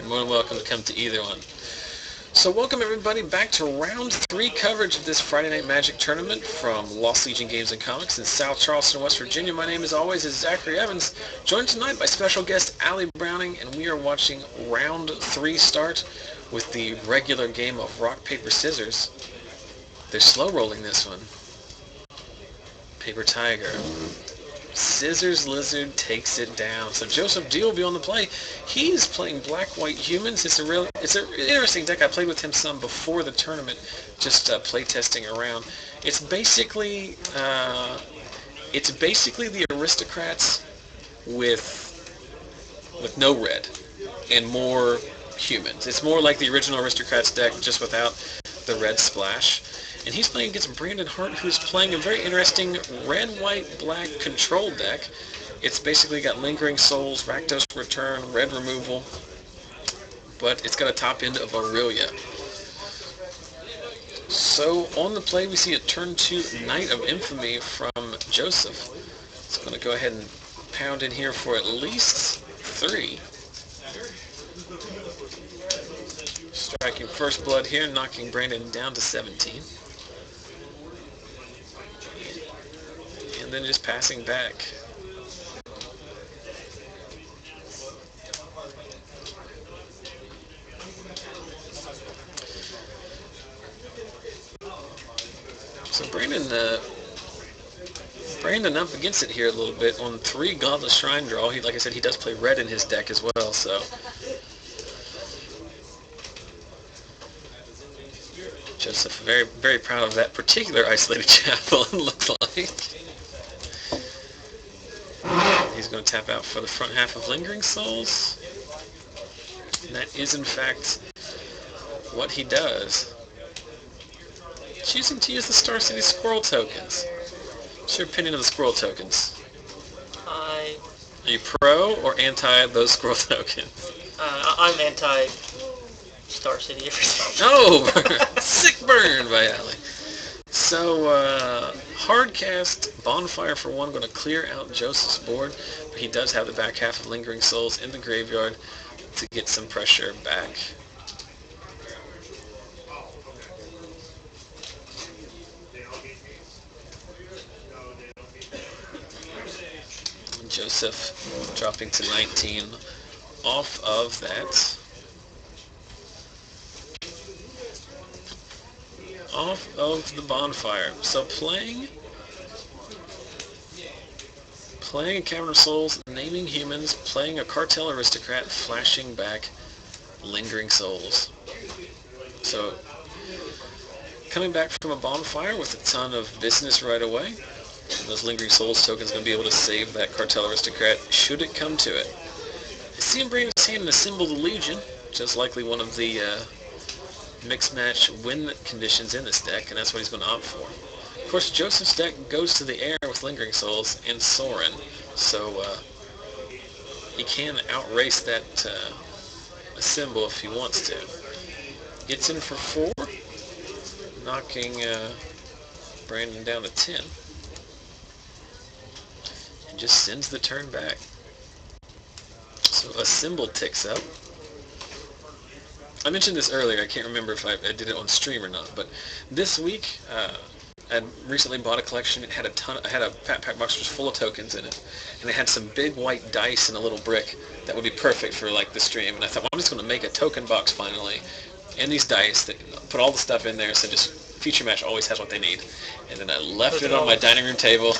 more than welcome to come to either one. So welcome everybody back to round 3 coverage of this Friday Night Magic tournament from Lost Legion Games and Comics in South Charleston, West Virginia. My name, as always, is Zachary Evans, joined tonight by special guest Allie Browning, and we are watching round 3 start with the regular game of rock, paper, scissors. They're slow rolling this one. Paper Tiger. Scissors Lizard takes it down. So Joseph D will be on the play. He's playing Black-White Humans. It's an interesting deck. I played with him some before the tournament, just play testing around. It's basically the Aristocrats with no red and more humans. It's more like the original Aristocrats deck, just without the red splash. And he's playing against Brandon Hart, who's playing a very interesting red, white, black control deck. It's basically got Lingering Souls, Rakdos Return, red removal, but it's got a top end of Aurelia. So on the play, we see a turn 2 Knight of Infamy from Joseph. It's going to go ahead and pound in here for at least 3. Striking First Blood here, knocking Brandon down to 17. And then just passing back. So Brandon up against it here a little bit on 3 Godless Shrine draw. Like I said, he does play red in his deck as well, so Joseph very, very proud of that particular isolated chapel, it looks like. He's going to tap out for the front half of Lingering Souls. And that is, in fact, what he does. Choosing to use the Star City Squirrel tokens. What's your opinion of the Squirrel tokens? Are you pro or anti those Squirrel tokens? I'm anti Star City everything. Oh! Sick burn by Allie. So, Hardcast Bonfire for 1, going to clear out Joseph's board, but he does have the back half of Lingering Souls in the graveyard to get some pressure back. Joseph dropping to 19 off of that. Off of the bonfire. So playing a Cavern of Souls, naming humans, playing a Cartel Aristocrat, flashing back Lingering Souls. So coming back from a bonfire with a ton of business right away. Those Lingering Souls tokens going to be able to save that Cartel Aristocrat should it come to it. I see him bring his hand and assemble the Legion, which is likely one of the mixed match win conditions in this deck, and that's what he's going to opt for. Of course, Joseph's deck goes to the air with Lingering Souls and Sorin, so he can outrace that symbol if he wants to. Gets in for 4, knocking Brandon down to 10, and just sends the turn back. So a symbol ticks up. I mentioned this earlier, I can't remember if I did it on stream or not, but this week I recently bought a collection. It had I had a pack box which was full of tokens in it, and it had some big white dice and a little brick that would be perfect for like the stream. And I thought, well, I'm just going to make a token box finally, and these dice that put all the stuff in there. So just feature match always has what they need. And then I left it on my dining room table.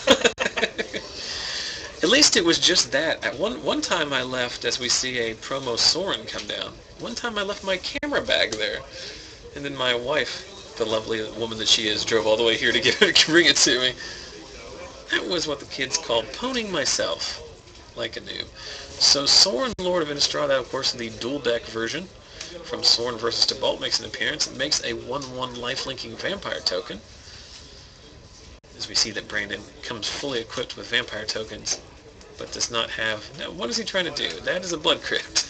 At least it was just that. At one time I left, as we see a promo Sorin come down. One time I left my camera bag there, and then my wife, the lovely woman that she is, drove all the way here to bring it to me. That was what the kids called poning myself like a noob. So Sorin, Lord of Innistrad, that of course in the dual deck version from Sorin versus Tybalt makes an appearance. It makes a 1/1 life-linking vampire token. As we see that Brandon comes fully equipped with vampire tokens, but does not have... Now, what is he trying to do? That is a Blood Crypt.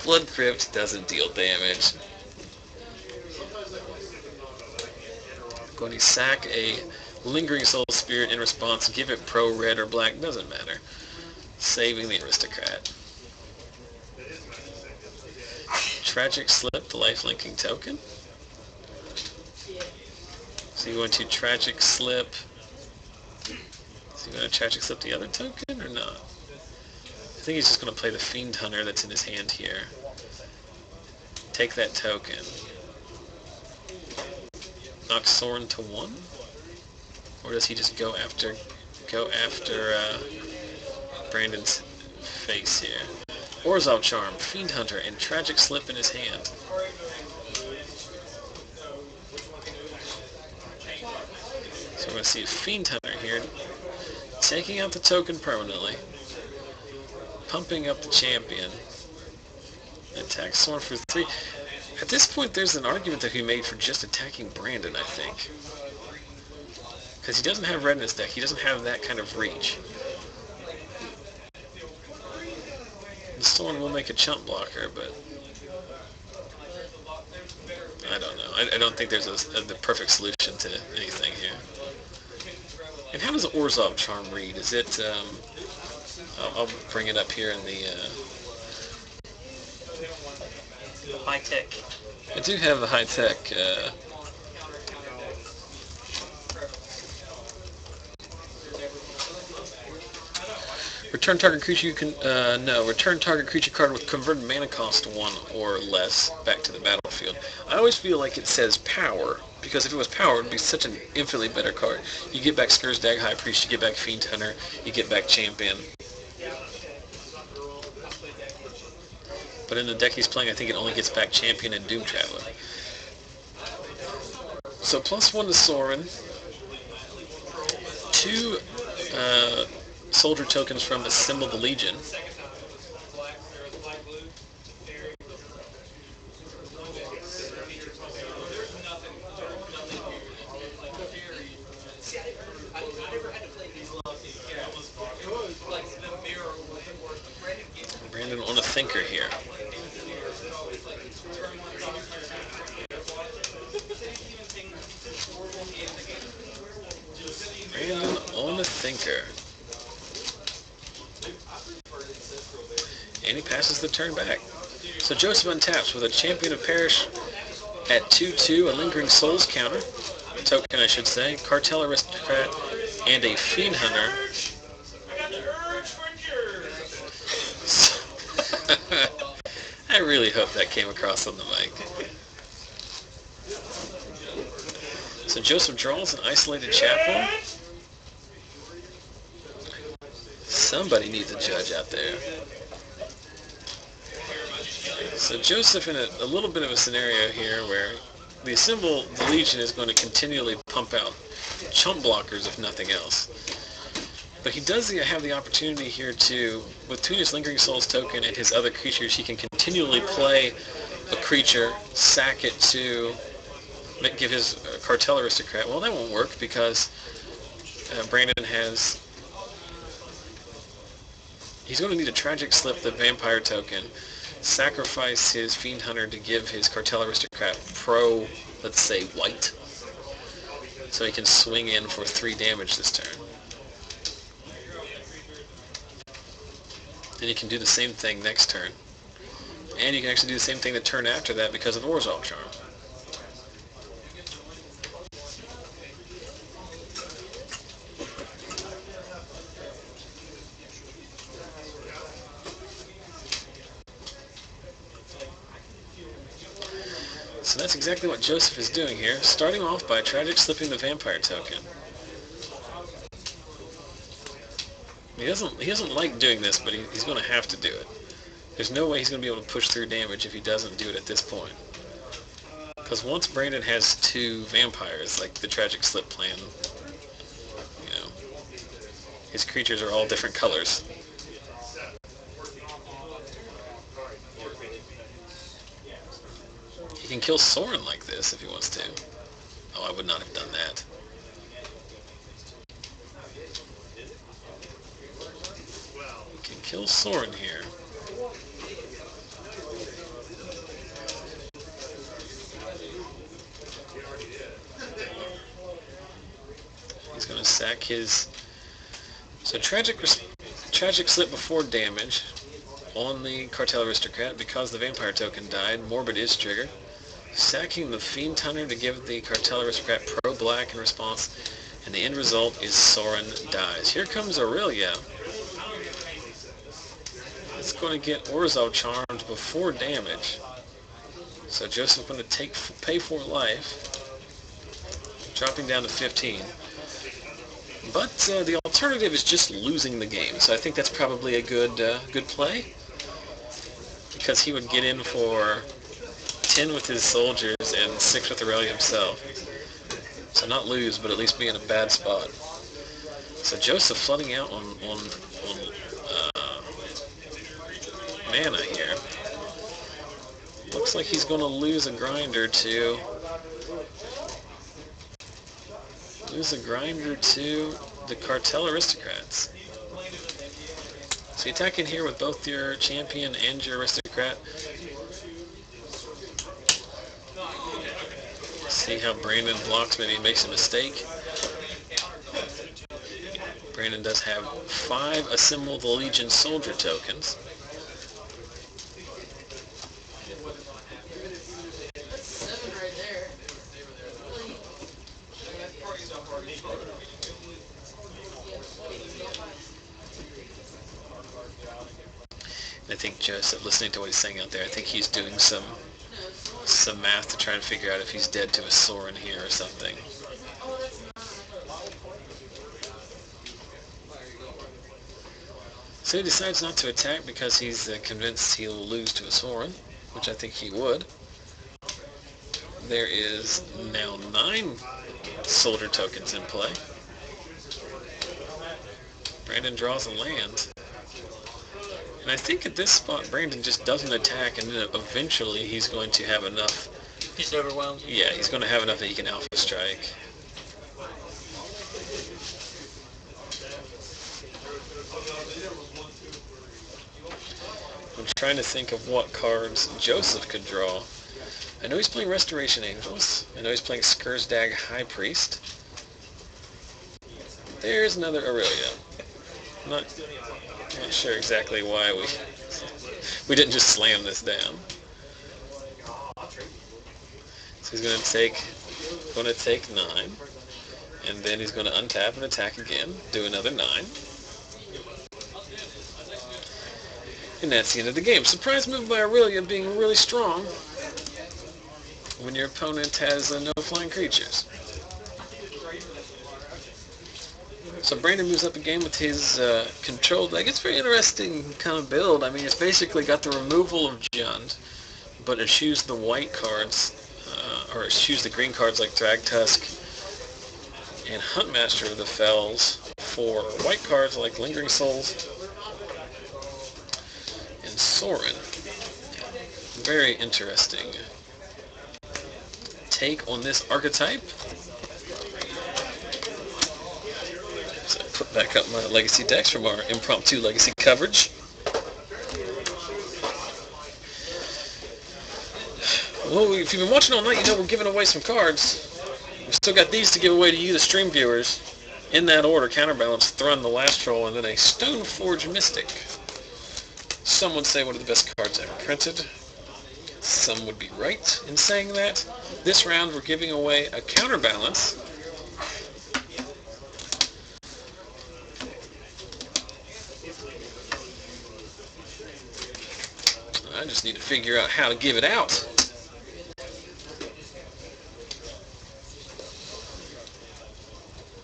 Blood Crypt doesn't deal damage. Going to sack a Lingering Soul Spirit in response, give it pro red or black, doesn't matter. Saving the Aristocrat. Tragic Slip, the life-linking token. So you want to Tragic Slip. So you want to Tragic Slip the other token or not? I think he's just going to play the Fiend Hunter that's in his hand here. Take that token. Knock Soren to 1? Or does he just go after Brandon's face here? Orzhov Charm, Fiend Hunter, and Tragic Slip in his hand. So we're going to see a Fiend Hunter here, taking out the token permanently, pumping up the champion. Attacks Soren for 3. At this point, there's an argument that he made for just attacking Brandon, I think. Because he doesn't have red in his deck. He doesn't have that kind of reach. The Soren will make a chump blocker, but I don't know. I don't think there's the perfect solution to anything here. And how does the Orzhov Charm read? Is it... I'll bring it up here in the... High tech. I do have a high tech. Return target creature you can return target creature card with converted mana cost 1 or less back to the battlefield. I always feel like it says power, because if it was power, it would be such an infinitely better card. You get back Skur's Dag High Priest, you get back Fiend Hunter, you get back Champion. But in the deck he's playing, I think it only gets back Champion and Doom Traveler. So +1 to Soren. 2 soldier tokens from Assemble the Legion. Brandon on a thinker here. Brandon on a thinker. And he passes the turn back. So Joseph untaps with a Champion of Perish at 2/2, a Lingering Souls counter, a token I should say, Cartel Aristocrat, and a Fiend Hunter. I really hope that came across on the mic. So Joseph draws an Isolated Chapel. Somebody needs a judge out there. So Joseph in a little bit of a scenario here where the Assemble the Legion is going to continually pump out chump blockers if nothing else. But he does have the opportunity here to, with Tuna's Lingering Souls token and his other creatures, he can continually play a creature, sack it to give his Cartel Aristocrat. Well, that won't work because Brandon has... He's going to need a Tragic Slip the Vampire token, sacrifice his Fiend Hunter to give his Cartel Aristocrat pro, let's say, white, so he can swing in for 3 damage this turn. Then you can do the same thing next turn. And you can actually do the same thing the turn after that because of Orzhov Charm. So that's exactly what Joseph is doing here, starting off by Tragic Slipping the Vampire token. He doesn't like doing this, but he's going to have to do it. There's no way he's going to be able to push through damage if he doesn't do it at this point. Because once Brandon has 2 vampires, like the Tragic Slip plan, you know, his creatures are all different colors. He can kill Soren like this if he wants to. Oh, I would not have done that. He can kill Soren here. He's going to sack his... So Tragic Slip before damage. on the Cartel Aristocrat because the Vampire token died. Morbid is triggered. Sacking the Fiend Hunter to give the Cartel Aristocrat pro-black in response, and the end result is Sorin dies. Here comes Aurelia. It's going to get Orzhov charmed before damage. So Joseph going to pay for life, dropping down to 15. But the alternative is just losing the game. So I think that's probably a good play, because he would get in for 10 with his soldiers and 6 with Aurelia himself. So not lose, but at least be in a bad spot. So Joseph flooding out on mana here. Looks like he's going to lose a grinder to the Cartel Aristocrats. So you attack in here with both your champion and your aristocrat. See how Brandon blocks, maybe he makes a mistake. Brandon does have 5 Assemble the Legion soldier tokens. I think Joseph, listening to what he's saying out there, I think he's doing some math to try and figure out if he's dead to a Sorin here or something. So he decides not to attack because he's convinced he'll lose to a Sorin, which I think he would. There is now 9 soldier tokens in play. Brandon draws a land. And I think at this spot, Brandon just doesn't attack, and then eventually he's going to have enough. He's overwhelmed. Yeah, he's going to have enough that he can alpha strike. I'm trying to think of what cards Joseph could draw. I know he's playing Restoration Angels. I know he's playing Skursdag High Priest. There's another Aurelia. Not sure exactly why we didn't just slam this down. So he's going to take 9, and then he's going to untap and attack again, do another 9. And that's the end of the game. Surprise move by Aurelia, being really strong when your opponent has no flying creatures. So Brandon moves up again with his control deck. It's a very interesting kind of build. I mean, it's basically got the removal of Jund, but eschews the white cards, or eschews the green cards like Thragtusk and Huntmaster of the Fells for white cards like Lingering Souls and Sorin. Very interesting take on this archetype. Put back up my legacy decks from our impromptu legacy coverage. Well, if you've been watching all night, you know we're giving away some cards. We've still got these to give away to you, the stream viewers. In that order: Counterbalance, Thrun, the Last Troll, and then a Stoneforge Mystic. Some would say one of the best cards ever printed. Some would be right in saying that. This round we're giving away a Counterbalance. I just need to figure out how to give it out.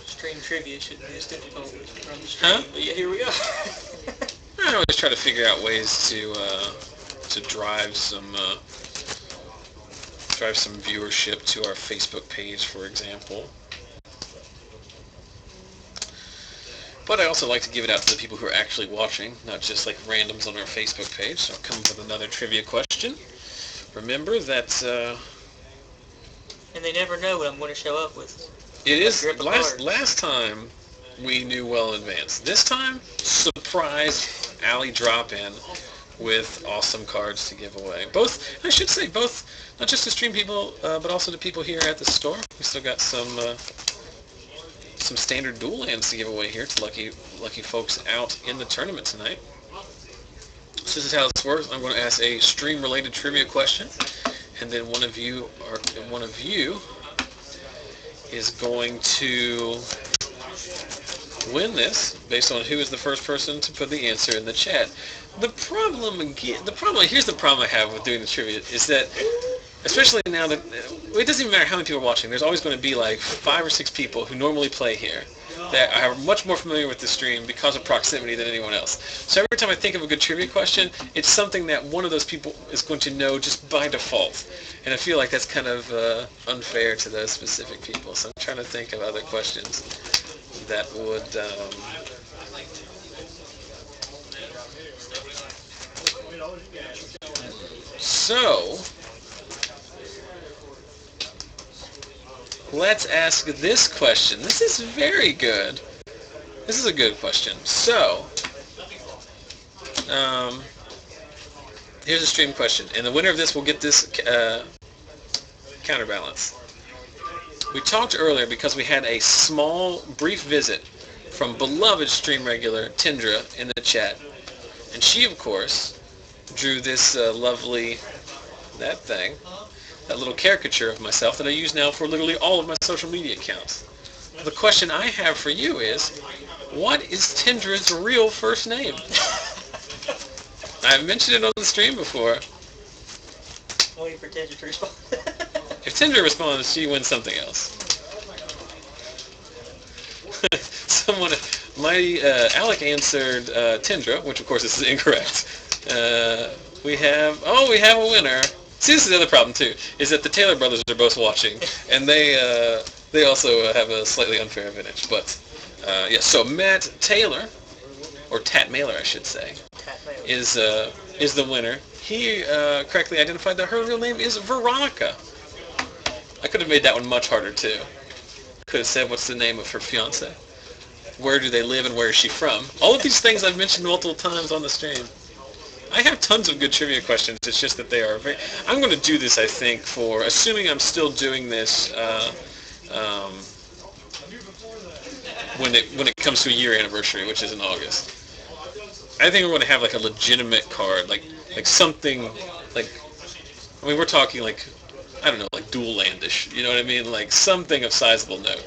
Stream trivia shouldn't be as difficult on the stream. Huh? But yeah, here we go. I always try to figure out ways to drive some viewership to our Facebook page, for example. But I also like to give it out to the people who are actually watching, not just like randoms on our Facebook page. So I'll come up with another trivia question. Remember that... and they never know what I'm going to show up with. It is... Last time, we knew well in advance. This time, surprise alley drop-in with awesome cards to give away. Both, I should say, both, not just to stream people, but also to people here at the store. We still got some standard dual lands to give away here to lucky folks out in the tournament tonight. So this is how this works. I'm going to ask a stream-related trivia question, and then one of you is going to win this based on who is the first person to put the answer in the chat. Here's the problem I have with doing the trivia is that, especially now that it doesn't even matter how many people are watching, there's always going to be like 5 or 6 people who normally play here that are much more familiar with the stream because of proximity than anyone else. So every time I think of a good trivia question, it's something that one of those people is going to know just by default. And I feel like that's kind of unfair to those specific people. So I'm trying to think of other questions that would... So, let's ask this question. This is very good. This is a good question. So, here's a stream question. And the winner of this will get this counterbalance. We talked earlier because we had a small, brief visit from beloved stream regular Tindra in the chat. And she, of course, drew this lovely, that little caricature of myself that I use now for literally all of my social media accounts. The question I have for you is, what is Tindra's real first name? I've mentioned it on the stream before. Waiting for Tindra to respond. If Tindra responds, she wins something else. Alec answered Tindra, which of course this is incorrect. We have a winner. See, this is the other problem too, is that the Taylor brothers are both watching, and they also have a slightly unfair advantage. But yeah, so Matt Taylor, or Tat Mailer, I should say, is the winner. He correctly identified that her real name is Veronica. I could have made that one much harder too. Could have said what's the name of her fiance, where do they live, and where is she from. All of these things I've mentioned multiple times on the stream. I have tons of good trivia questions. It's just that they are very... I'm going to do this, I think, for... Assuming I'm still doing this when it comes to a year anniversary, which is in August. I think we're going to have like a legitimate card, like something, like... I mean, we're talking like, I don't know, like Dual Landish. You know what I mean? Like something of sizable note.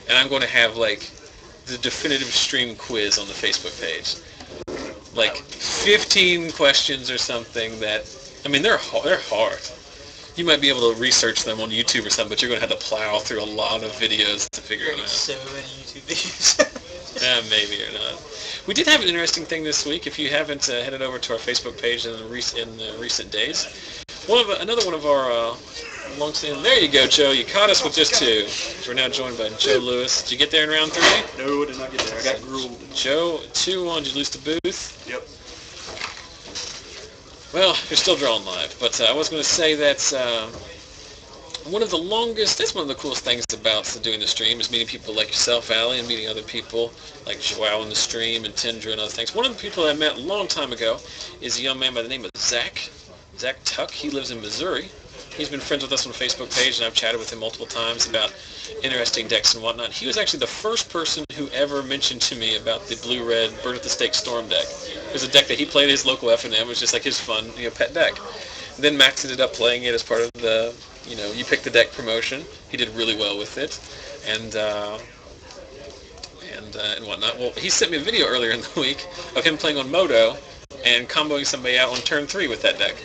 And I'm going to have like the definitive stream quiz on the Facebook page. Like 15 questions or something that, I mean, they're hard. You might be able to research them on YouTube or something, but you're going to have to plow through a lot of videos to figure them out. So many YouTube videos. Yeah, maybe or not. We did have an interesting thing this week. If you haven't headed over to our Facebook page in recent days, another one of our long-standing... There you go, Joe. You caught us with just 2. We're now joined by Joe Lewis. Did you get there in round 3? No, I did not get there. I got grilled. Joe, 2-1. Did you lose the booth? Yep. Well, you're still drawing live. But I was going to say that that's one of the coolest things about doing the stream is meeting people like yourself, Allie, and meeting other people like Joao in the stream and Tindra and other things. One of the people I met a long time ago is a young man by the name of Zach Tuck. He lives in Missouri. He's been friends with us on the Facebook page, and I've chatted with him multiple times about interesting decks and whatnot. He was actually the first person who ever mentioned to me about the blue-red Bird at the Stake Storm deck. It was a deck that he played at his local FNM. It was just like his fun, pet deck. And then Max ended up playing it as part of the, you pick the deck promotion. He did really well with it, and whatnot. Well, he sent me a video earlier in the week of him playing on Moto and comboing somebody out on turn 3 with that deck.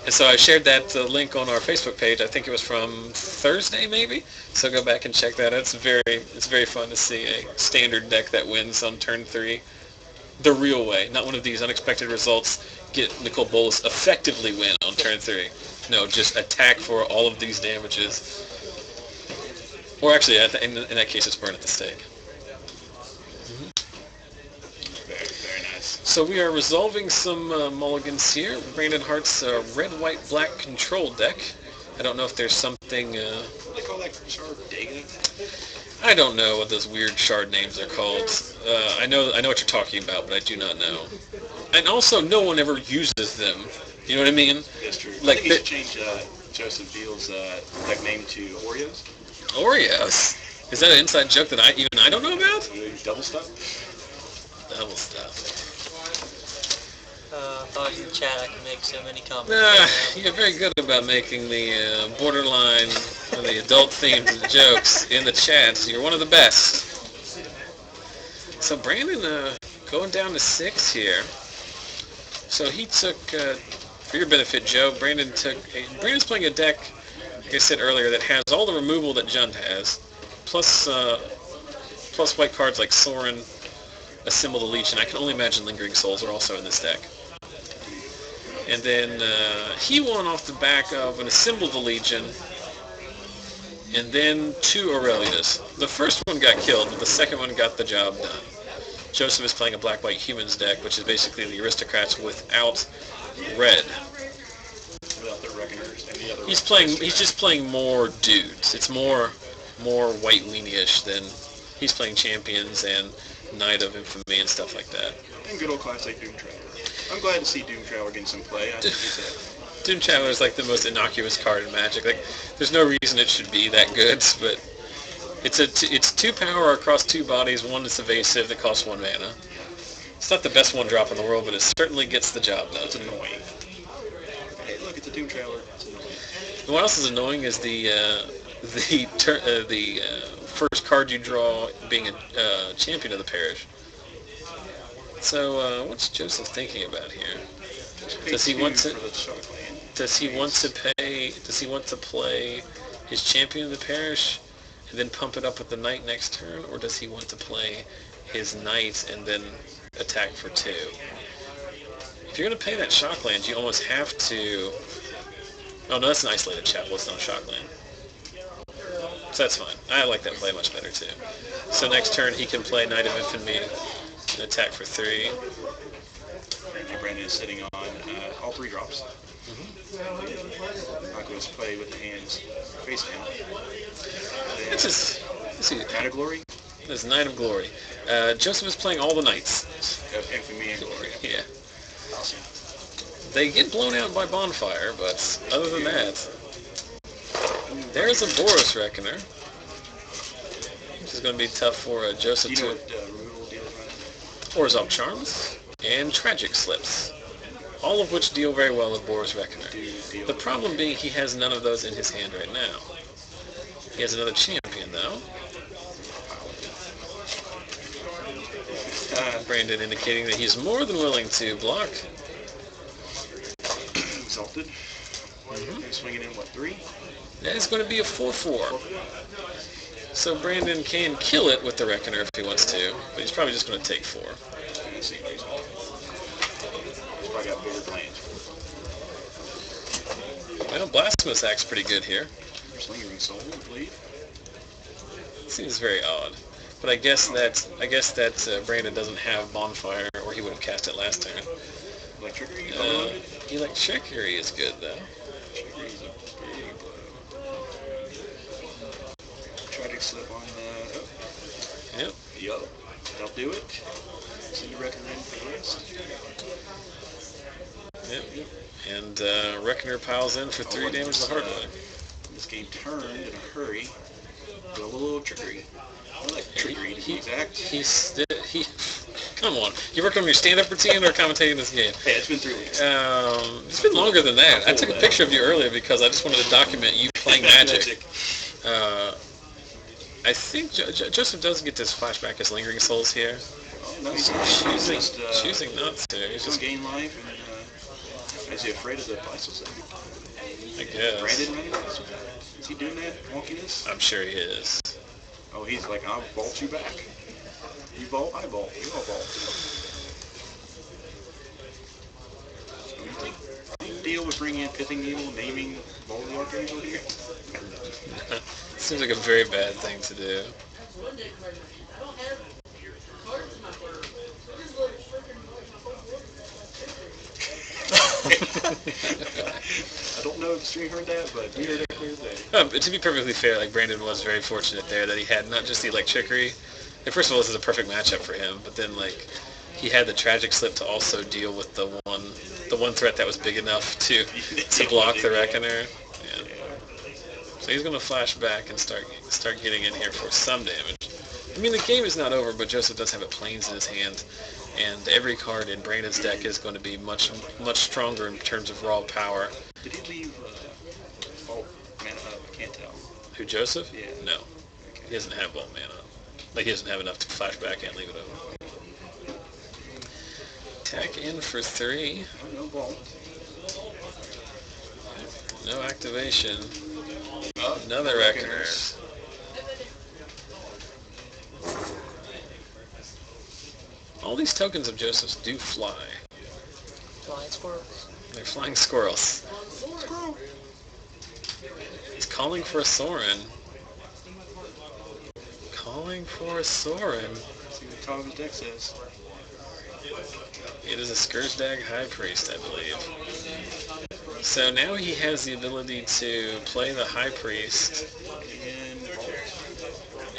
And so I shared that link on our Facebook page. I think it was from Thursday, maybe. So go back and check that out. It's very fun to see a standard deck that wins on turn 3 the real way, not one of these unexpected results. Get Nicole Bolas effectively win on turn 3. No, just attack for all of these damages. Or actually, in that case, it's Burn at the Stake. Very nice. So we are resolving some mulligans here. Brandon Hart's red, white, black control deck. I don't know if there's something... What do they call that? Shard Data? I don't know what those weird shard names are called. I know what you're talking about, but I do not know. And also, no one ever uses them. You know what I mean? That's true. Like I think he should change Joseph Beal's deck name to Oreos. Oreos? Is that an inside joke that I don't know about? Double stuff? Double stuff. If I was in the chat, I could make so many comments. You're very good about making the borderline, the adult-themed jokes in the chat. You're one of the best. So Brandon going down to 6 here. So he took, for your benefit, Joe, Brandon's playing a deck, like I said earlier, that has all the removal that Jund has, plus white cards like Sorin, Assemble the Leech, and I can only imagine Lingering Souls are also in this deck. And then he won off the back of an Assemble the Legion, and then 2 Aurelias. The first one got killed, but the second one got the job done. Joseph is playing a black-white humans deck, which is basically the aristocrats without red. Without the reckoners and the other. He's just playing more dudes. It's more white weenie-ish than he's playing champions and Knight of Infamy and stuff like that. And good old classic Doom Traveler. I'm glad to see Doom Traveler getting some play. I think he's Doom Traveler is like the most innocuous card in Magic. Like, there's no reason it should be that good, but it's 2 power across 2 bodies. One is evasive that costs 1 mana. It's not the best 1-drop in the world, but it certainly gets the job done. It's annoying. Hey, look, it's a Doom Traveler. It's annoying. And what else is annoying is the first card you draw being a champion of the parish. So what's Joseph thinking about here? Does he want to play his champion of the parish and then pump it up with the knight next turn, or does he want to play his knight and then attack for 2? If you're going to pay that shockland, you almost have to... Oh no, that's an isolated chapel, it's not a shockland. So that's fine. I like that play much better too. So next turn he can play Knight of Infamy and attack for 3. Brandon is sitting on all 3 drops. Not going to play with the hands face down. This is Knight of Glory? This is Knight of Glory. Joseph is playing all the knights. Of Infamy and Glory. Yeah. Awesome. They get blown out by Bonfire, but other than that, there's a Boros Reckoner, which is going to be tough for Joseph Do you know to... what removal deals right? Orzhov Charms and Tragic Slips, all of which deal very well with Boros Reckoner. The problem being he has none of those in his hand right now. He has another champion, though. Brandon indicating that he's more than willing to block. Exalted. Swinging in, 3? That is going to be a 4/4. So Brandon can kill it with the Reckoner if he wants to, but he's probably just going to take 4. He's probably got bigger plans. Well, Blasphemous Act's pretty good here. Slingering Soul, I believe. Seems very odd. But I guess that Brandon doesn't have Bonfire, or he would have cast it last turn. Electricity? Electricity is good, though. Electricity's a big blow. Tragic Slip on Yep. Yup. That'll do it. So you recommend for the rest? Yep. And Reckoner piles in for 3 damage the hard way. This game turned in a hurry. With a little trickery. I like trickery to be exact. Come on. You worked on your stand-up routine or commentating this game? Hey, it's been 3 weeks. It's been longer than that. I took a picture of you earlier because I just wanted to document you playing Magic. I think Joseph does get this flashback as Lingering Souls here. Oh, no, he's choosing not to. He's just gain life, and is he afraid of the Bicycle segment? I guess. Brandon running this? Is he doing that wonkiness? I'm sure he is. Oh, he's like, I'll vault you back. You vault, I vault. You all vault. So you think deal with bringing in Pithing Needle, naming Bulwark over here? Seems like a very bad thing to do. I don't know if the stream heard that, but we heard it clear as day. To be perfectly fair, like Brandon was very fortunate there that he had not just the Electricity. And first of all, this is a perfect matchup for him, but then like he had the Tragic Slip to also deal with the one threat that was big enough to block the Reckoner. Yeah. So he's going to flash back and start getting in here for some damage. I mean, the game is not over, but Joseph does have a Plains in his hand. and every card in Brandon's deck is going to be much stronger in terms of raw power. Did he leave Vault mana up? I can't tell. Who, Joseph? Yeah. No. Okay. He doesn't have Vault mana. Like, he doesn't have enough to flash back and leave it up. Attack in for 3. Oh, no Vault. No activation. Oh, Another Reckoner. Reckoners. All these tokens of Joseph's do fly. Flying squirrels. They're flying squirrels. He's calling for a Sorin. Calling for a Sorin. See what the top of his deck says. It is a Scourgedag High Priest, I believe. So now he has the ability to play the High Priest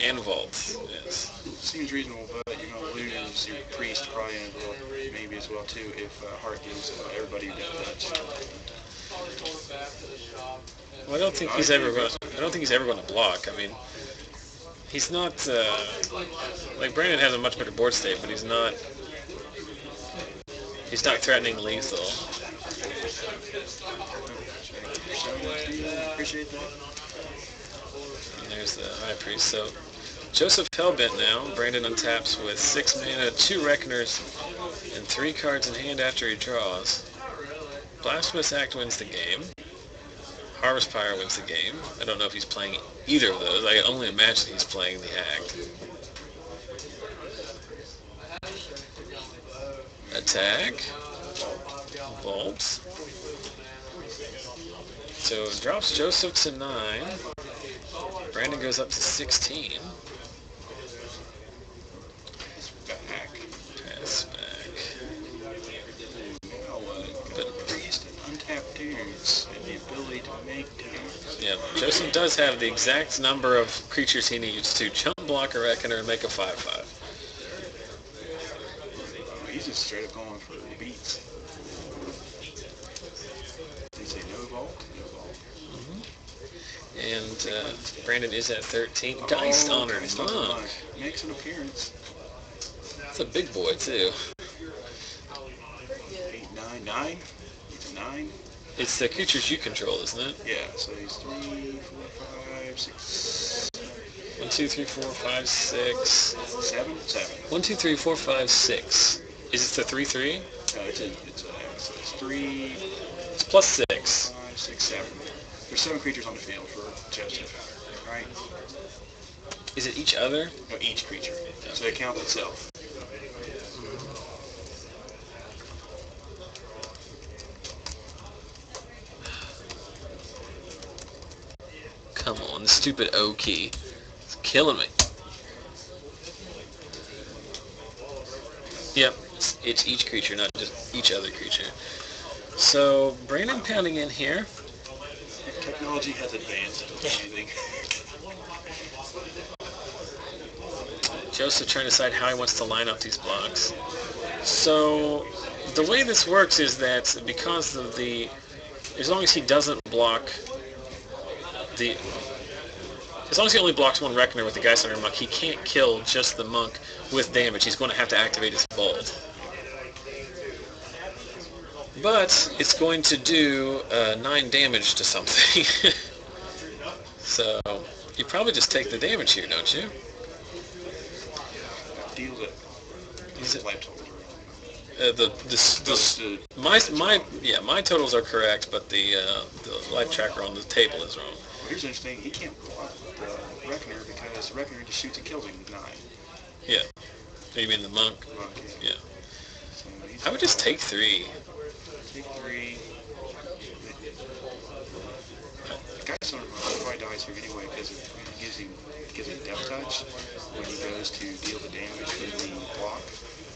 And Vault. and Vault. Yes. Seems reasonable, but you're going to lose your Priest probably and Vault maybe as well too if Hart gives everybody a death touch. Well, I don't think he's ever going to block. I mean, he's not like Brandon has a much better board state, but he's not threatening lethal. Appreciate that. And there's the High Priest. So Joseph Hellbent now. Brandon untaps with 6 mana, 2 Reckoners, and 3 cards in hand after he draws. Blasphemous Act wins the game. Harvest Pyre wins the game. I don't know if he's playing either of those. I can only imagine he's playing the Act. Attack. Vault. So it drops Joseph to 9. Brandon goes up to 16. Back. Pass back. But Priest and untapped dudes and the ability to make dudes. Yeah, Joseph does have the exact number of creatures he needs to chump block a Reckoner and make a 5/5. He's just straight up going for the beats. They say no Vault, no Vault. And Brandon is at 13. Geist Honored Monk. Makes an appearance. That's a big boy, too. 8, 9, 9. He's a 9. It's the creatures you control, isn't it? Yeah, so he's 3, 4, 5, 6, 1, 2, 3, 4, 5, 6. 7, 7. 1, 2, 3, 4, 5, 6. Is it the 3/3? No, it's 3, It's plus 6. 5, 6, 7. There's 7 creatures on the field for Joseph, right? Is it each other? No, each creature. So it counts itself. Come on, the stupid O key. It's killing me. Yep, it's each creature, not just each other creature. So, Brandon pounding in here. Technology has advanced. Amazing. Joseph trying to decide how he wants to line up these blocks. So, the way this works is that because of as long as he doesn't block as long as he only blocks 1 Reckoner with the Geist Hunter Monk, he can't kill just the Monk with damage. He's going to have to activate his Bolt. But it's going to do 9 damage to something. So you probably just take the damage here, don't you? Deals it. Is it Life totals my totals are correct, but the life tracker on the table is wrong. Well, here's interesting. He can't block the Reckoner because the Reckoner just shoots and kills him with 9. Yeah. You mean the Monk? Monk, Yeah. So I would just take 3. Take 3. The Geist Hunter Monk probably dies here anyway because it gives him Death Touch. When he goes to deal the damage with the block,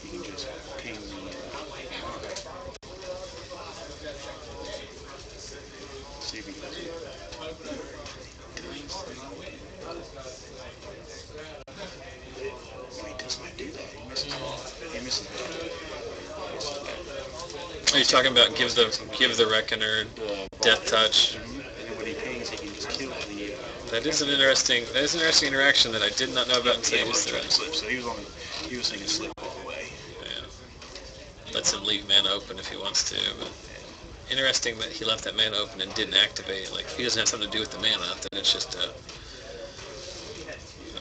he can just ping the Monk. See if he does it. Wait, does not do that. He misses that. He misses that. Are you talking about give the Reckoner Death Touch? And then when he pings, he can just kill the... That is an interesting interaction that I did not know about until you said it. Slip. So he was thinking slip all the way. Yeah. lets him leave mana open if he wants to. But interesting that he left that mana open and didn't activate. Like, if he doesn't have something to do with the mana, then it's just a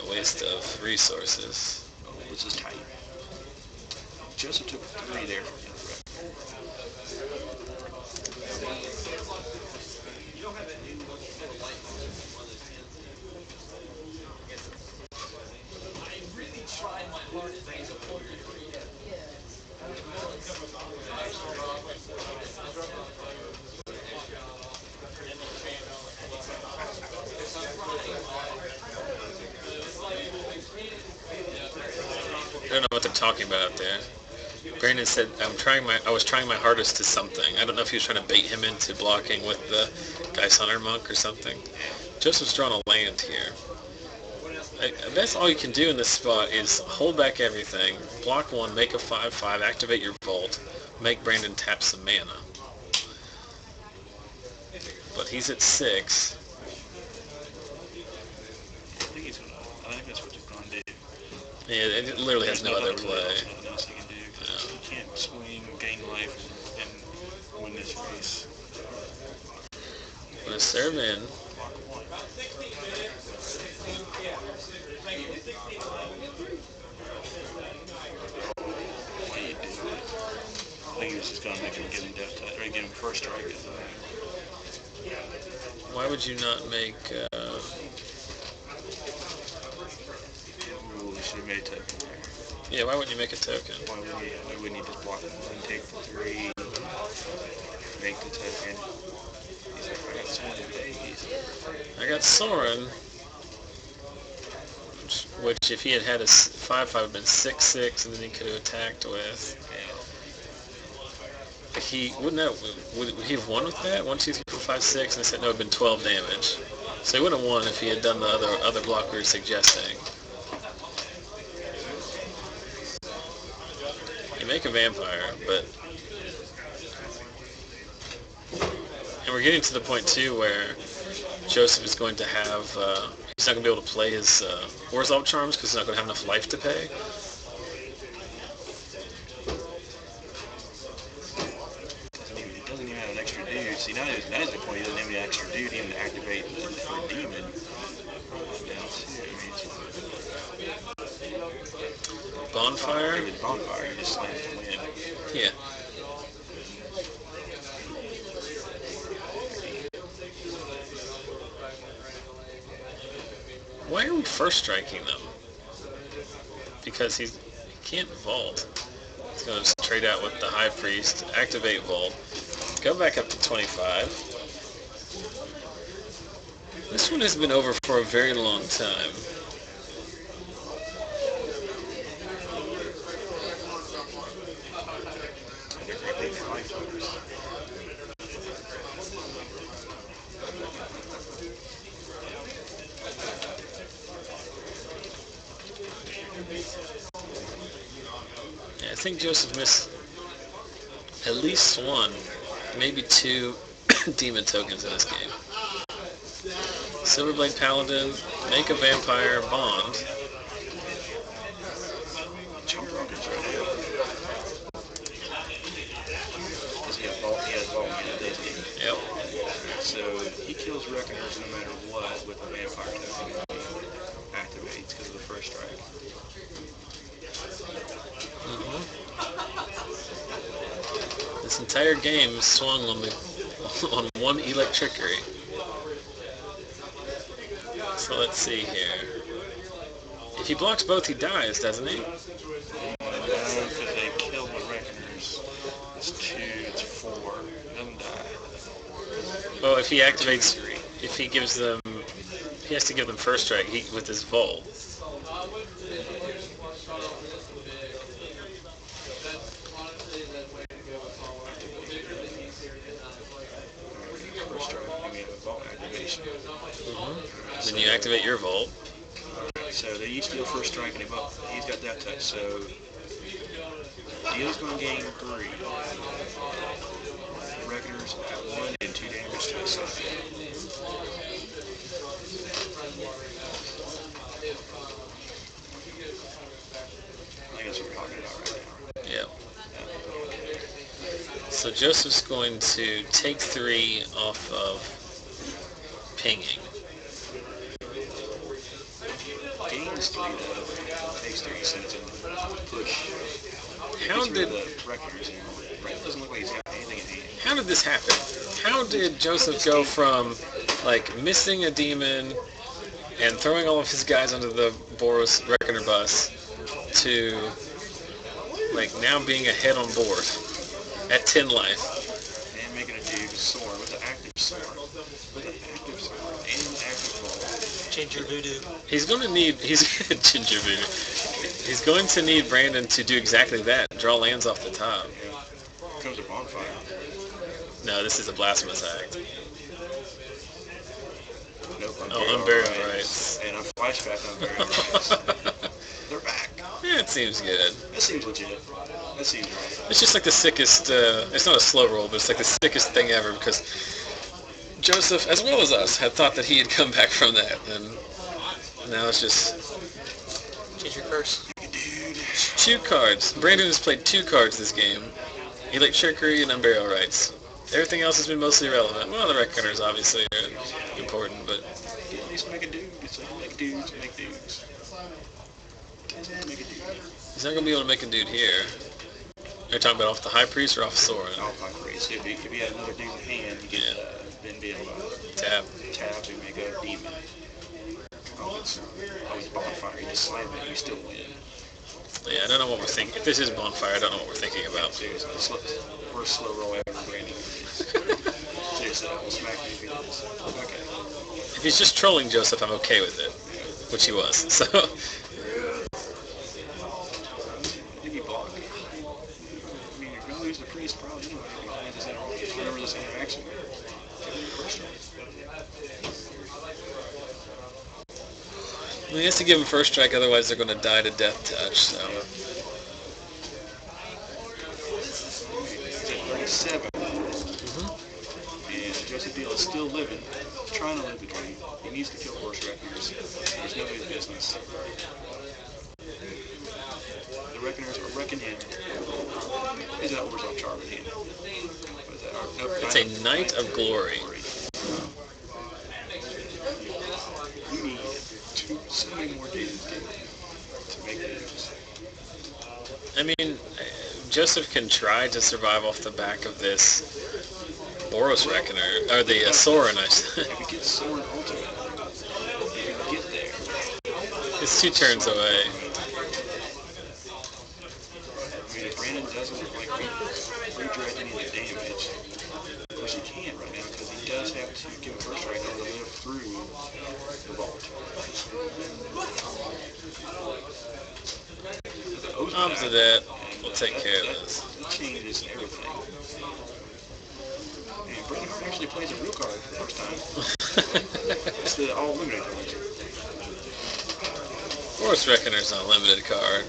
waste of resources. Oh, this is tight. Joseph took 3 there from the other rep. I don't know what they're talking about out there. Brandon said, I was trying my hardest to something. I don't know if he was trying to bait him into blocking with the Geist Hunter Monk or something. Joseph's drawn a land here. That's all you can do in this spot is hold back everything, block 1, make a 5/5, activate your Vault, make Brandon tap some mana. But he's at 6. I think that's what he's going to do. Yeah, it literally has no other play. Nothing else he can do. No. He can't swing, gain life, and win this race. I'm going to serve in. What do you do? I think he was just going to make him give him death touch, or give him first strike. Why would you not make... Ooh, we should have made a token there. Yeah, why wouldn't you make a token? Why wouldn't you just block 1, take the 3, make the token? He's like, I got Soren days. I got Soren, which if he had had a 5/5 would have been 6/6, and then he could have attacked with. He wouldn't have. Would he have won with that? 1, 2, 3, 4, 5, 6, and they said no, it would have been 12 damage. So he wouldn't have won if he had done the other block we were suggesting. You make a vampire, but and we're getting to the point too where Joseph is going to have. He's not going to be able to play his Orzhov Charms because he's not going to have enough life to pay. He doesn't even have an extra dude. See, now is the point. He doesn't have any extra dude even to activate for a demon. Bonfire? Bonfire, you just slam to win. Yeah. Why are we first striking them? Because he can't vault. He's going to trade out with the High Priest, activate Vault, go back up to 25. This one has been over for a very long time. Yeah, I think Joseph missed at least 1, maybe 2 demon tokens in this game. Silverblade Paladin, make a vampire, bond. Chump rockets right now. Because he has vault, doesn't he? Yep. So he kills Reckoners no matter what with a vampire token activates because of the first strike. This entire game swung on one electrickery. So let's see here. If he blocks both, he dies, doesn't he? No, because they kill the Reckoners. It's 2, it's 4. Doesn't die. Well, if he activates, if he gives them, he has to give them first strike with his Vault. First strike, and we have a vault activation. Then you activate your Vault. So they each deal first strike, and he's got that touch. So Deal's going to gain 3. Reckoners at 1 and 2 damage to his side. I think that's what we're talking about right now. Yep. So Joseph's going to take 3 off of pinging. Gains 3 though. Takes 3 cents and push. How did the reckoners in. Brandon doesn't look like he's got anything in hand. how did this happen? How did Joseph go from like missing a demon and throwing all of his guys under the Boros Reckoner bus to like now being ahead on board at 10 life? And making a dude soar with an active soar. With an active soar and an active ball. Ginger voodoo. He's going to need Ginger Voodoo. He's going to need Brandon to do exactly that. Draw lands off the top. Yeah. Comes a bonfire. No, this is a blasphemous act. Nope, Oh, Unburial Rights. And a flashback on Unburial Rights. They're back. Yeah, it seems good. That seems legit. That seems right. It's just like the sickest, it's not a slow roll, but it's like the sickest thing ever because Joseph, as well as us, had thought that he had come back from that, and now it's just Ginger curse. Dude. 2 cards. Brandon has played 2 cards this game. Trickery and Unburial Rights. Everything else has been mostly irrelevant. Well, the Reckoners obviously are important, but... At least make a dude. It's like make dudes, make dudes. Make a dude. He's not going to be able to make a dude here. You're talking about off the High Priest or off Soren? Off High Priest. If he had another dude in hand, he could then be able to Tap. and make a demon. Oh, it's bonfire. You just slam it, you still win. Yeah, I don't know what we're thinking. If this is Bonfire, I don't know what we're thinking about. Seriously, worst slow roll ever, Brandon. Seriously, I will smack you if he does. Okay. If he's just trolling Joseph, I'm okay with it. Which he was. So... Did he block? I mean, you're going to lose the priest probably anyway. Whenever this interaction. Well, he has to give him first strike, otherwise they're going to die to death touch, so... He's at 37. And Joseph Deal is still living, trying to live the dream. He needs to kill horse reckoners. There's nobody's business. The reckoners are wrecking him. Is that Wars off Charleston? What is that? Nope, It's a Knight of Glory. You need so many more days to make moves. I mean, Joseph can try to survive off the back of this Boros Reckoner, or the Soren, I said. If he gets Soren ultimate, you can get there. It's 2 turns away. I mean, if Brandon doesn't redirect any of the damage, of course he can't right now because he does have to give him first right now to live through the vault. After that, we'll take care of this. That changes everything. And Brandon Hart actually plays a real card for the first time. It's the all-limited card. Boros Reckoner's an unlimited card.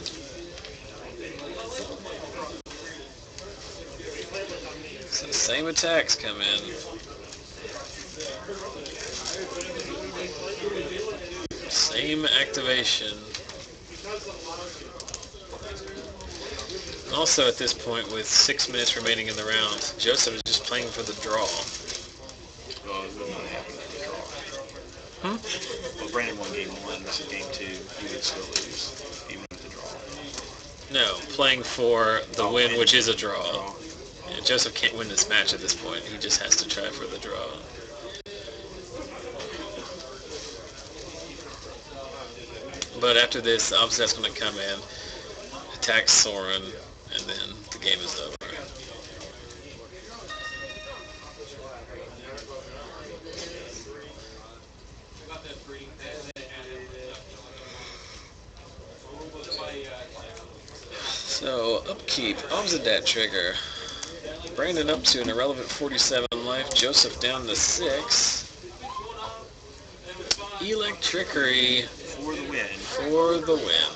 So the same attacks come in. Same activation. Also at this point, with 6 minutes remaining in the round, Joseph is just playing for the draw. Well, it would not happen at the draw. Well, Brandon won game 1, this is game 2. He would still lose, even with the draw. No, playing for the win, which is a draw. Draw. Yeah, Joseph can't win this match at this point. He just has to try for the draw. But after this, obviously that's going to come in, attack Soren, and then the game is over. So, upkeep, Obsidat trigger. Brandon up to an irrelevant 47 life, Joseph down to 6. Trickery For the win. for the win.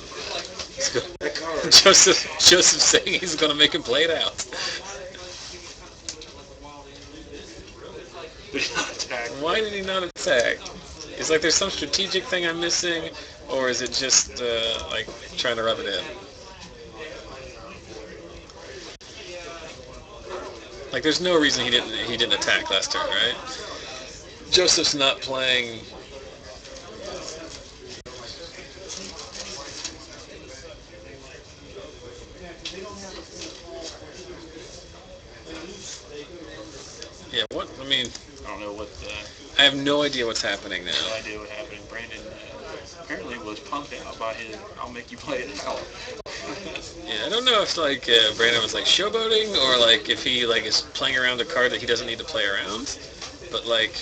Joseph saying he's going to make him play it out. Did he not attack? Why did he not attack? It's like there's some strategic thing I'm missing, or is it just like trying to rub it in? Like, there's no reason he didn't attack last turn, right? Joseph's not playing. Yeah, what? I mean, I don't know what. I have no idea what's happening now. No idea what happened. Brandon apparently was pumped out by his "I'll make you play it out." Yeah, I don't know if like Brandon was like showboating or like if he like is playing around a card that he doesn't need to play around. But like,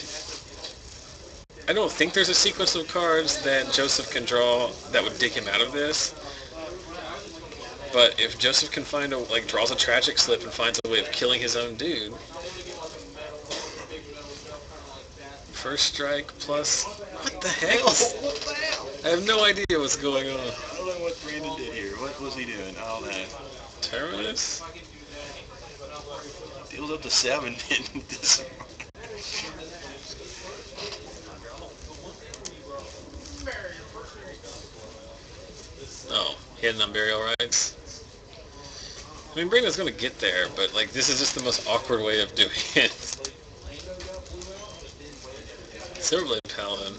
I don't think there's a sequence of cards that Joseph can draw that would dig him out of this. But if Joseph can find a like draws a tragic slip and finds a way of killing his own dude, first strike plus what the heck? What the hell? I have no idea what's going on. I don't know what Brandon did here. What was he doing? I don't know. Terminus? Deals up to 7 and this. Oh, he had non-burial rights. I mean, Brandon's gonna get there, but like this is just the most awkward way of doing it. Silverblade Paladin.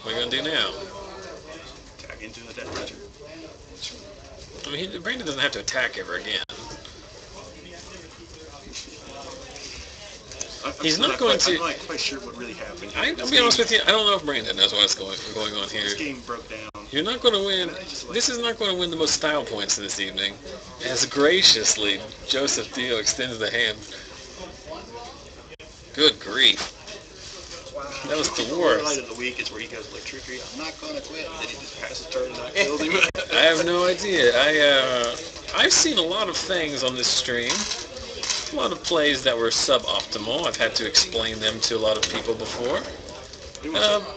What are you gonna do now? Tag into the death ledger. I mean, Brandon doesn't have to attack ever again. He's not going to. I'm not quite sure what really happened. I'll be honest with you. I don't know if Brandon knows what's going on here. This game broke down. You're not going to win. This is not going to win the most style points this evening. As graciously, Joseph Dio extends the hand. Good grief. That was the worst. The highlight of the week is where he goes like trickery. I'm not going to quit. And then he just passes turn and not kills him. I have no idea. I've seen a lot of things on this stream. A lot of plays that were suboptimal. I've had to explain them to a lot of people before.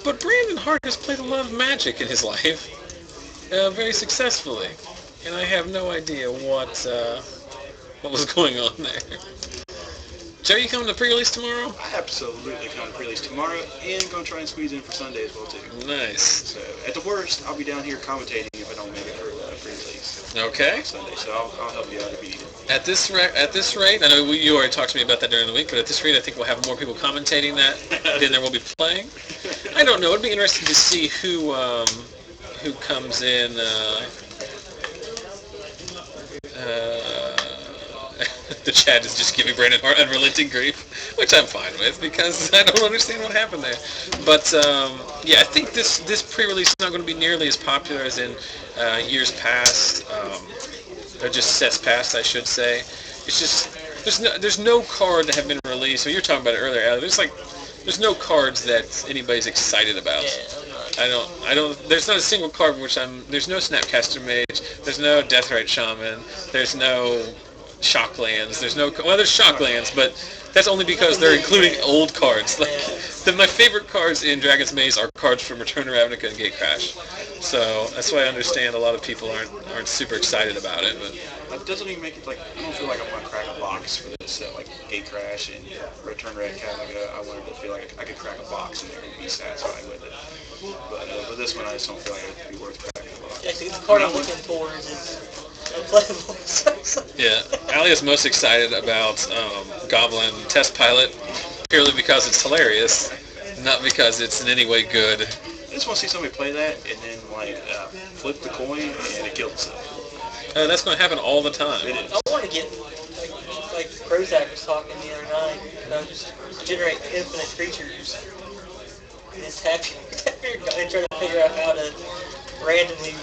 But Brandon Hart has played a lot of Magic in his life, very successfully, and I have no idea what was going on there. Joe, you coming to pre-release tomorrow? I absolutely come to pre-release tomorrow, and going to try and squeeze in for Sunday as well too. Nice. So at the worst, I'll be down here commentating if I don't make it for pre-release. Okay. Sunday, so I'll help you out if you need it. At this rate, I know you already talked to me about that during the week, but at this rate, I think we'll have more people commentating that than there will be playing. I don't know. It'd be interesting to see who comes in. The chat is just giving Brandon Hart unrelenting grief, which I'm fine with because I don't understand what happened there. But yeah, I think this pre-release is not going to be nearly as popular as in years past, or just sets past, I should say. It's just there's no card that have been released. So you're talking about it earlier, Allie. There's no cards that anybody's excited about. Yeah, I don't. There's not a single card which there's no Snapcaster Mage. There's no Deathrite Shaman. There's no Shocklands. There's Shocklands, but that's only because they're including old cards. Like my favorite cards in Dragon's Maze are cards from Return to Ravnica and Gatecrash. So that's why I understand a lot of people aren't super excited about it. But That doesn't even make it like I don't feel like I want to crack a box for this set, like Gatecrash and Return to Ravnica. I wanted to feel like I could crack a box and be satisfied with it. But this one, I just don't feel like it would be worth cracking a box. Actually, the card I'm looking towards is unplayable. yeah, Allie is most excited about Goblin Test Pilot purely because it's hilarious, not because it's in any way good. I just want to see somebody play that and then like flip the coin and it kills itself. That's going to happen all the time. It is. I want to get, like Prozac was talking the other night, just generate infinite creatures and just tap your guy and try to figure out how to randomly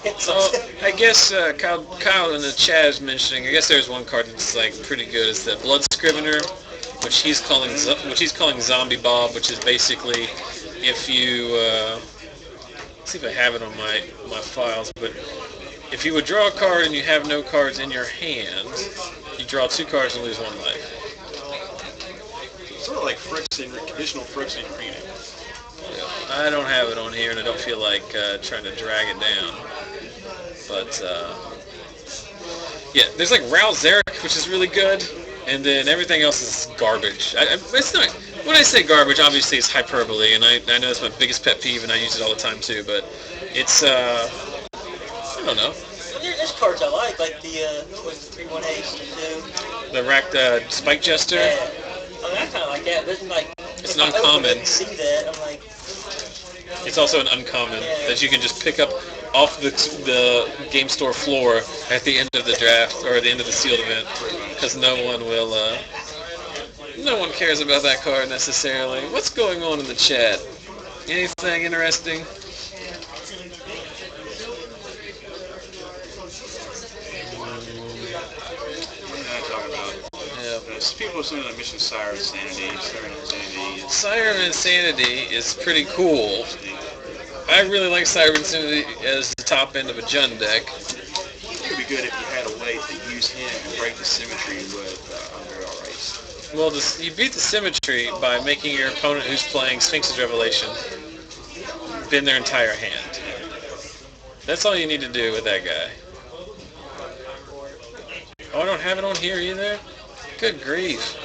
hit something. I guess Kyle in the chat is mentioning. I guess there's one card that's like pretty good. It's the Blood Scrivener, which he's calling Zombie Bob, which is basically if you let's see if I have it on my files, but if you would draw a card and you have no cards in your hand, you draw 2 cards and lose 1 life. Sort of like traditional Phyrexian Arena. I don't have it on here, and I don't feel like trying to drag it down. But yeah, there's like Ral Zarek, which is really good, and then everything else is garbage. It's not. When I say garbage, obviously it's hyperbole, and I know it's my biggest pet peeve, and I use it all the time too. But it's I don't know. There's cards I like the what's the 3-1 ace to 2. The racked Spike Jester. Yeah. I mean, I kind of like that, but like, It's if an I open uncommon. it and see that, I'm like, It's also an uncommon that you can just pick up off the game store floor at the end of the draft or at the end of the sealed event, because no one cares about that card necessarily. What's going on in the chat? Anything interesting? People are saying that Mission Sire Insanity, Sire of Insanity is pretty cool. I really like Sire of Insanity as the top end of a Jund deck. It would be good if you had a way to use him and break the symmetry with Unreal Race. Well, you beat the symmetry by making your opponent who's playing Sphinx's Revelation bend their entire hand. That's all you need to do with that guy. Oh, I don't have it on here either? Good grief.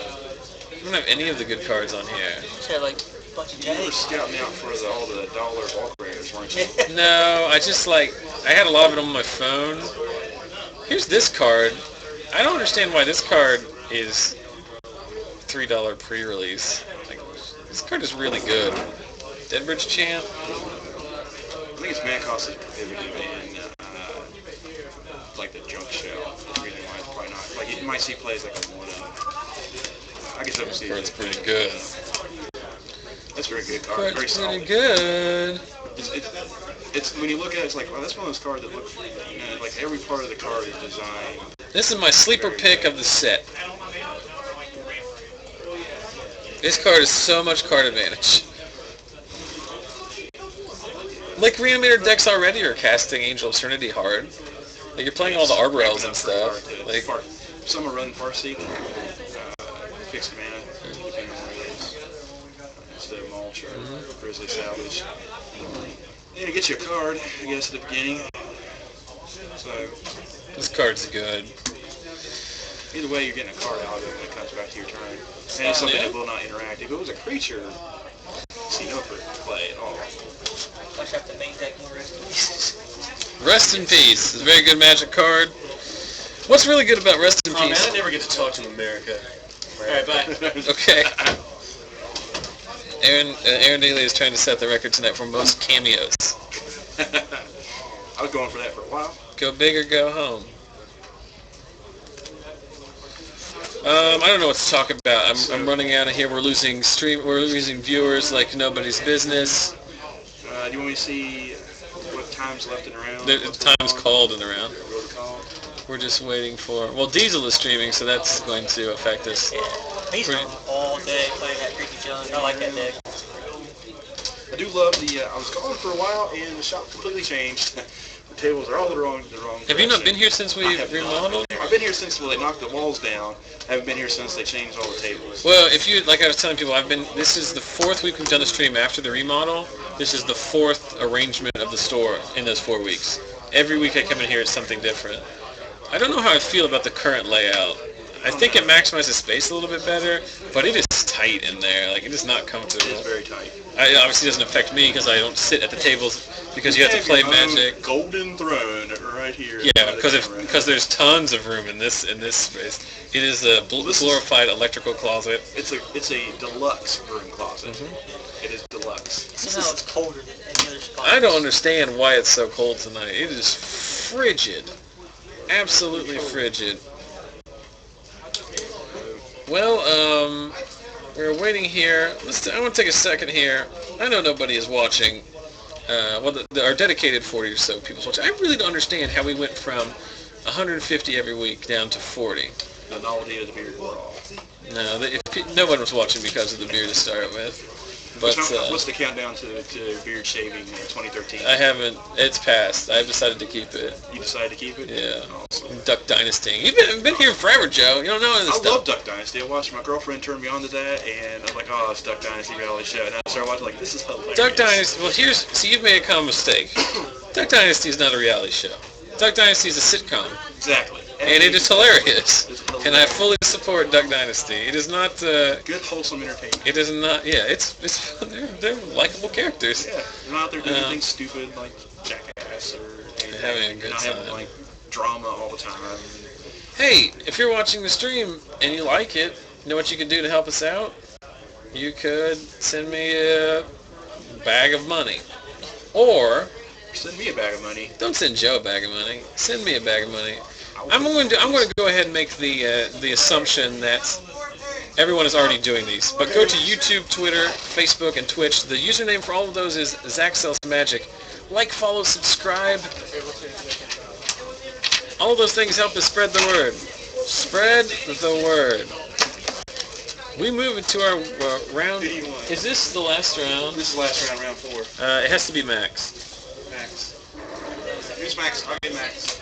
I don't have any of the good cards on here. just had like a bunch of You were jacks. scouting out for all the dollar bulk rares, weren't you? No, I had a lot of it on my phone. Here's this card. I don't understand why this card is $3 pre-release. Like, this card is really good. Deadbridge Champ. I think its mana cost is prohibitive in like the junk shell. The reason why it's probably not. Like you might see plays like a 1-up. I guess that was Card's pretty good. That's a very good card. Very Card's solid. pretty good. It's when you look at it, it's like, wow, that's one of those cards that look, like every part of the card is designed. This is my sleeper pick of the set. This card is so much card advantage. Like, reanimator decks already are casting Angel of Serenity hard. Like, you're playing all the Arborels and stuff. Like, some are running Farseek, fixed mana, depending on what it is. Instead of Mulch or Grizzly Salvage. And it gets you a card, I guess, at the beginning. So, this card's good. either way, you're getting a card out of it when it comes back to your turn. And it's something that will not interact. If it was a creature, see no play at all. I should have to make deck more Rest in Peace. Rest in Peace. It's a very good Magic card. What's really good about Rest in Oh man, Peace? I never get to talk to America. Alright, bye. Okay. Aaron Daly is trying to set the record tonight for most cameos. I was going for that for a while. Go big or go home. I don't know what to talk about. I'm running out of here. We're losing viewers like nobody's business. Do you want me to see what time's left in the round? The time's called in the round. Roll the call. We're just waiting for... Well, Diesel is streaming, so that's going to affect us. Yeah. He's on all day playing that Creepy Junk. I like that deck. I do love the... I was calling for a while, and the shop completely changed. The tables are all the wrong Have you not direction. been here since we I have not remodeled? been here. I've been here since they knocked the walls down. I haven't been here since they changed all the tables. Well, like I was telling people, this is the 4th week we've done a stream after the remodel. This is the 4th arrangement of the store in those 4 weeks. Every week I come in here, it's something different. I don't know how I feel about the current layout. I think it maximizes space a little bit better, but it is tight in there. Like, it is not comfortable. It is very tight. It obviously doesn't affect me because I don't sit at the tables because you have to play your own Magic. Golden throne right here. Yeah, because there's tons of room in this space. It is a glorified electrical closet. It's a deluxe broom closet. It is deluxe. Somehow it's colder than any other spot. I don't understand why it's so cold tonight. It is frigid. Absolutely frigid. Well, we're waiting here. I want to take a second here. I know nobody is watching. Our dedicated 40 or so people's watching. I really don't understand how we went from 150 every week down to 40. The novelty of the beard wore off. No, no one was watching because of the beard to start with. But What's the countdown to beard shaving in 2013? I haven't. It's passed. I've decided to keep it. You decided to keep it? Yeah. Awesome. Duck Dynasty. You've been here forever, Joe. You don't know this I stuff. love Duck Dynasty. I watched my girlfriend turn me on to that, and I was like, oh, it's Duck Dynasty reality show. And I started watching, like, this is hilarious. Duck Dynasty. Well, you've made a common mistake. Duck Dynasty is not a reality show. Duck Dynasty is a sitcom. Exactly. And it is hilarious. It's hilarious. And I fully support Duck Dynasty. It is not. Good, wholesome entertainment. It is not. Yeah, they're likable characters. Yeah, they're not out there doing anything stupid like Jackass or anything. Having a good They're not having, time. like, drama all the time. Hey, if you're watching the stream and you like it, you know what you can do to help us out? You could send me a bag of money. Or Send me a bag of money. don't send Joe a bag of money. Send me a bag of money. I'm going to go ahead and make the assumption that everyone is already doing these. But go to YouTube, Twitter, Facebook, and Twitch. The username for all of those is Zach Sells Magic. Like, follow, subscribe. All of those things help us spread the word. Spread the word. We move into our round. Is this the last round? This is the last round, round 4. It has to be Max. Max. Here's Max. Okay, Max.